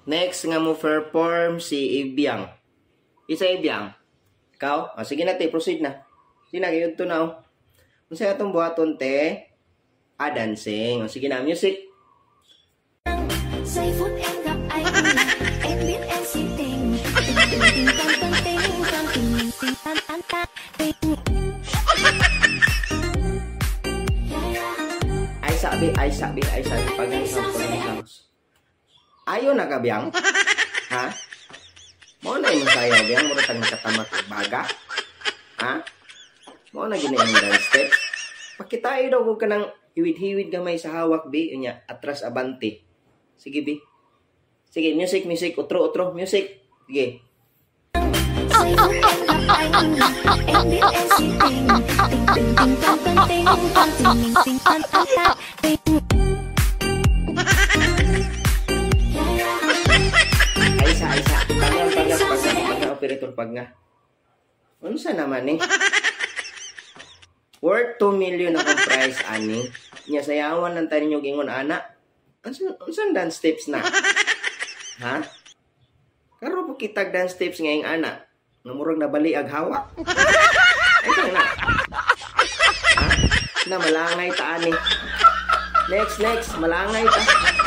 Next nga mo perform si Ibiang. Isa Ibiang. Ikaw? O, sige na te, proceed na. Sige na, kayo ito na o. Kung sa'yo itong buhaton te, dancing. O, sige na, music. Ay sabi, pag-isang. Ayaw na ka, Biang? Ha? Mo na yung sayaw, Biang? Mura tang nakatamat baga? Ha? Mo na gina yung dance steps? Pakitayo daw kung ka ng hiwid-hiwid gamay sa hawak, Bi. Yun niya, atras abante. Sige, Bi. Sige, music. Utro, music. Sige. Operator pag nga. Ano sa naman eh? Worth 2 million akong price, ani. Nya sayawan lang tayo ninyo gingon, ana. Ansan dance steps na? Ha? Karo po kitag dance steps ngayong ana. Namurag na bali ag hawak. Ay, na. Ha? Na malangay ta, ani. Next. Malangay ta.